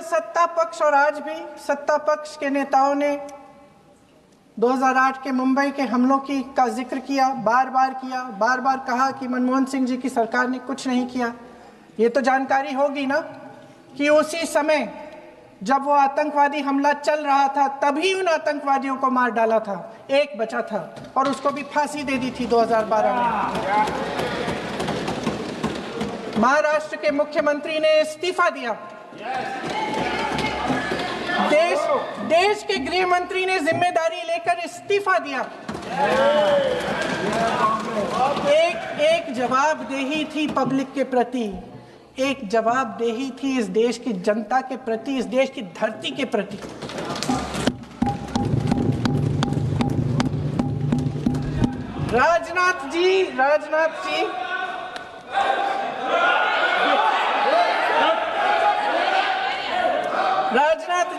सत्ता पक्ष और आज भी सत्ता पक्ष के नेताओं ने 2008 के मुंबई के हमलों का जिक्र किया, बार बार कहा कि मनमोहन सिंह जी की सरकार ने कुछ नहीं किया। ये तो जानकारी होगी ना कि उसी समय जब वो आतंकवादी हमला चल रहा था तभी उन आतंकवादियों को मार डाला था, एक बचा था और उसको भी फांसी दे दी थी 2012 में। महाराष्ट्र के मुख्यमंत्री ने इस्तीफा दिया, देश के गृह मंत्री ने जिम्मेदारी लेकर इस्तीफा दिया। एक जवाबदेही थी पब्लिक के प्रति, एक जवाबदेही थी इस देश की जनता के प्रति, इस देश की धरती के प्रति। राजनाथ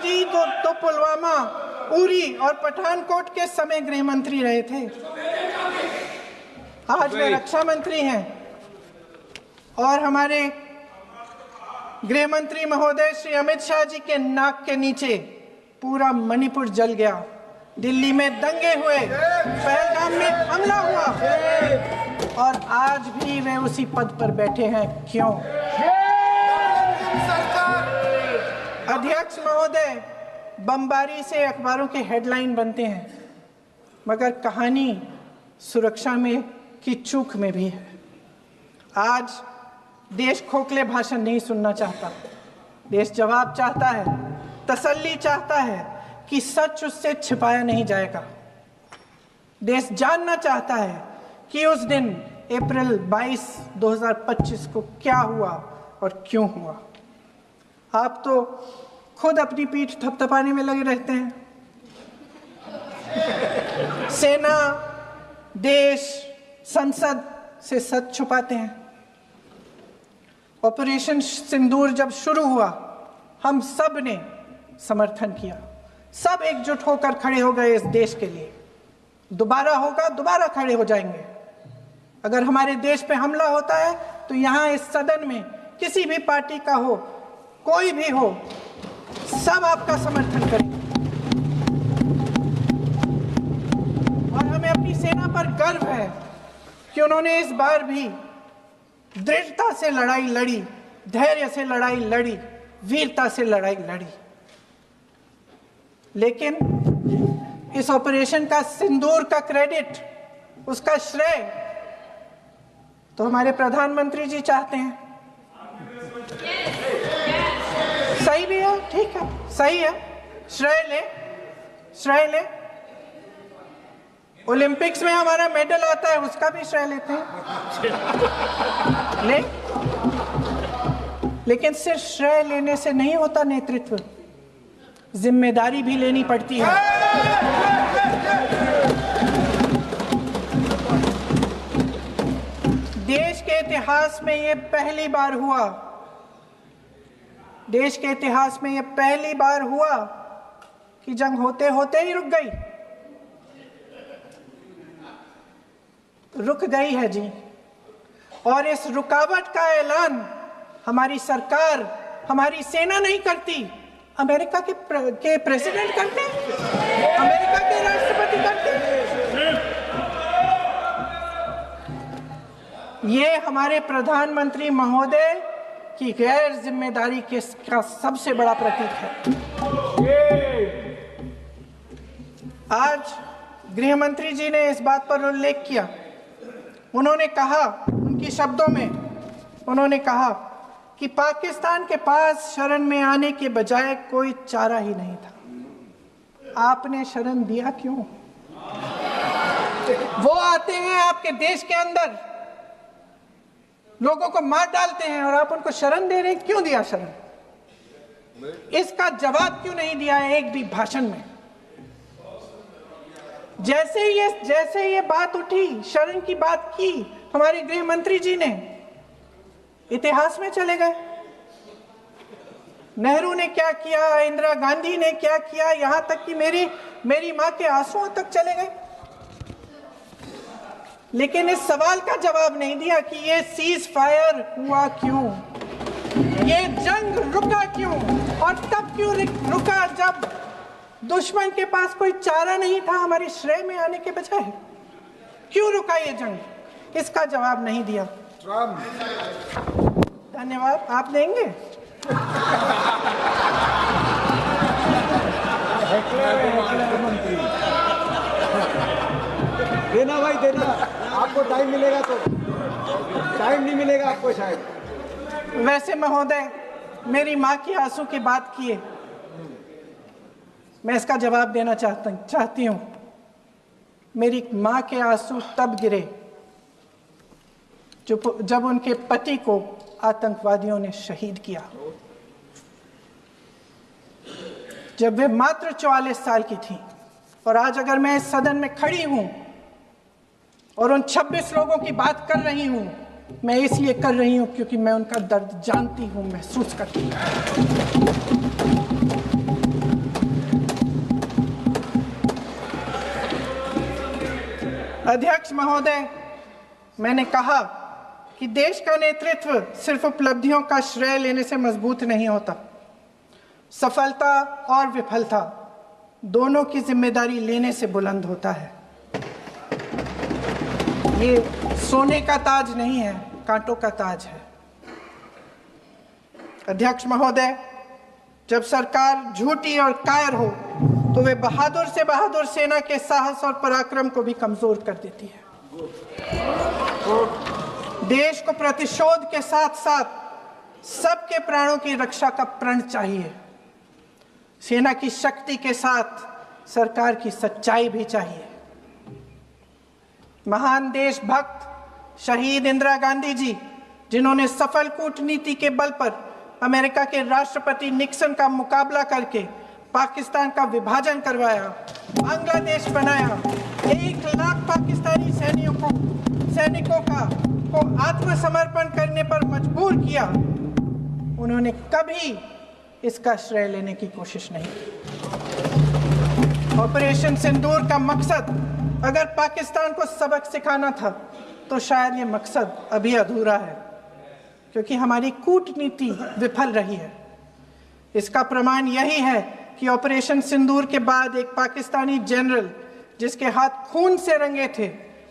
जी तो पुलवामा, उरी और पठानकोट के समय गृह मंत्री रहे थे। आज वे रक्षा मंत्री हैं और हमारे गृह मंत्री महोदय श्री अमित शाह जी के नाक के नीचे पूरा मणिपुर जल गया, दिल्ली में दंगे हुए, पहलगाम में हमला हुआ और आज भी वे उसी पद पर बैठे हैं। क्यों? अध्यक्ष महोदय, बमबारी से अखबारों के हेडलाइन बनते हैं, मगर कहानी सुरक्षा में की चूक में भी है। आज देश खोखले भाषण नहीं सुनना चाहता, देश जवाब चाहता है, तसल्ली चाहता है कि सच उससे छिपाया नहीं जाएगा। देश जानना चाहता है कि उस दिन अप्रैल 22, 2025 को क्या हुआ और क्यों हुआ। आप तो खुद अपनी पीठ थपथपाने में लगे रहते हैं। सेना, देश, संसद से सच छुपाते हैं। ऑपरेशन सिंदूर जब शुरू हुआ, हम सब ने समर्थन किया, सब एकजुट होकर खड़े हो गए इस देश के लिए। दोबारा होगा, दोबारा खड़े हो जाएंगे। अगर हमारे देश पे हमला होता है तो यहाँ इस सदन में किसी भी पार्टी का हो, कोई भी हो, सब आपका समर्थन करेंगे। और हमें अपनी सेना पर गर्व है कि उन्होंने इस बार भी दृढ़ता से लड़ाई लड़ी, धैर्य से लड़ाई लड़ी, वीरता से लड़ाई लड़ी। लेकिन इस ऑपरेशन का सिंदूर का क्रेडिट, उसका श्रेय तो हमारे प्रधानमंत्री जी चाहते हैं। सही भी है, ठीक है, सही है, श्रेय ले। ओलंपिक्स में हमारा मेडल आता है, उसका भी श्रेय लेते हैं। लेकिन सिर्फ श्रेय लेने से नहीं होता नेतृत्व, जिम्मेदारी भी लेनी पड़ती है। देश के इतिहास में ये पहली बार हुआ, देश के इतिहास में ये पहली बार हुआ कि जंग होते होते ही रुक गई। रुक गई है जी, और इस रुकावट का ऐलान हमारी सरकार, हमारी सेना नहीं करती, अमेरिका के प्रेसिडेंट करते हैं, अमेरिका के राष्ट्रपति करते हैं। ये हमारे प्रधानमंत्री महोदय की गैर जिम्मेदारी का सबसे बड़ा प्रतीक है। आज गृह मंत्री जी ने इस बात पर उल्लेख किया। उन्होंने कहा, उनके शब्दों में उन्होंने कहा कि पाकिस्तान के पास शरण में आने के बजाय कोई चारा ही नहीं था। आपने शरण दिया क्यों? वो आते हैं आपके देश के अंदर, लोगों को मार डालते हैं और आप उनको शरण दे रहे हैं। क्यों दिया शरण? इसका जवाब क्यों नहीं दिया एक भी भाषण में? जैसे ये बात उठी, शरण की बात की, हमारे गृह मंत्री जी ने इतिहास में चले गए। नेहरू ने क्या किया, इंदिरा गांधी ने क्या किया, यहां तक कि मेरी मां के आंसुओं तक चले गए। लेकिन इस सवाल का जवाब नहीं दिया कि ये सीज फायर हुआ क्यों, ये जंग रुका क्यों। और तब क्यों रुका जब दुश्मन के पास कोई चारा नहीं था हमारे श्रेय में आने के बजाय? क्यों रुका ये जंग? इसका जवाब नहीं दिया। धन्यवाद। आप देंगे? देना भाई देना, आपको टाइम मिलेगा तो। टाइम नहीं मिलेगा आपको शायद। वैसे महोदय, मेरी माँ की आंसू की बात किए, मैं इसका जवाब देना चाहती हूँ। मेरी माँ के आंसू तब गिरे जब उनके पति को आतंकवादियों ने शहीद किया, जब वे मात्र 44 साल की थी। और आज अगर मैं इस सदन में खड़ी हूं और उन 26 लोगों की बात कर रही हूं, मैं इसलिए कर रही हूं क्योंकि मैं उनका दर्द जानती हूं, महसूस करती हूं। अध्यक्ष महोदय, मैंने कहा कि देश का नेतृत्व सिर्फ उपलब्धियों का श्रेय लेने से मजबूत नहीं होता। सफलता और विफलता दोनों की जिम्मेदारी लेने से बुलंद होता है। ये सोने का ताज नहीं है, कांटों का ताज है। अध्यक्ष महोदय, जब सरकार झूठी और कायर हो तो वे बहादुर से बहादुर सेना के साहस और पराक्रम को भी कमजोर कर देती है। देश को प्रतिशोध के साथ साथ सबके प्राणों की रक्षा का प्रण चाहिए। सेना की शक्ति के साथ सरकार की सच्चाई भी चाहिए। महान देशभक्त शहीद इंदिरा गांधी जी, जिन्होंने सफल कूटनीति के बल पर अमेरिका के राष्ट्रपति निक्सन का मुकाबला करके पाकिस्तान का विभाजन करवाया, बांग्लादेश बनाया, 1 लाख पाकिस्तानी सैनिकों को आत्मसमर्पण करने पर मजबूर किया, उन्होंने कभी इसका श्रेय लेने की कोशिश नहीं की। ऑपरेशन सिंदूर का मकसद अगर पाकिस्तान को सबक सिखाना था तो शायद ये मकसद अभी अधूरा है, क्योंकि हमारी कूटनीति विफल रही है। इसका प्रमाण यही है कि ऑपरेशन सिंदूर के बाद एक पाकिस्तानी जनरल, जिसके हाथ खून से रंगे थे,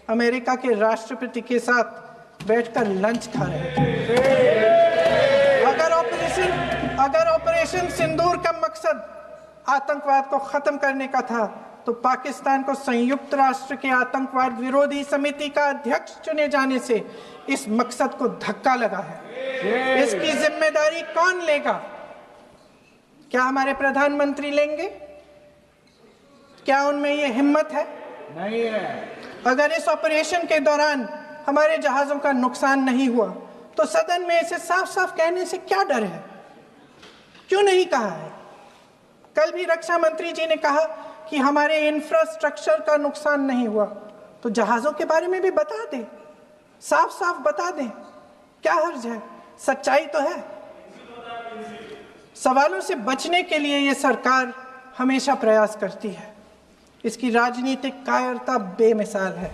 अमेरिका के राष्ट्रपति के साथ बैठकर लंच खा रहे थे। अगर ऑपरेशन सिंदूर का मकसद आतंकवाद को खत्म करने का था तो पाकिस्तान को संयुक्त राष्ट्र के आतंकवाद विरोधी समिति का अध्यक्ष चुने जाने से इस मकसद को धक्का लगा है। इसकी जिम्मेदारी कौन लेगा? क्या हमारे प्रधानमंत्री लेंगे? क्या उनमें ये हिम्मत है? नहीं है। अगर इस ऑपरेशन के दौरान हमारे जहाजों का नुकसान नहीं हुआ तो सदन में इसे साफ साफ कहने से क्या डर है? क्यों नहीं कहा है? कल भी रक्षा मंत्री जी ने कहा कि हमारे इंफ्रास्ट्रक्चर का नुकसान नहीं हुआ, तो जहाजों के बारे में भी बता दें, साफ साफ बता दें। क्या हर्ज है? सच्चाई तो है। सवालों से बचने के लिए ये सरकार हमेशा प्रयास करती है। इसकी राजनीतिक कायरता बेमिसाल है।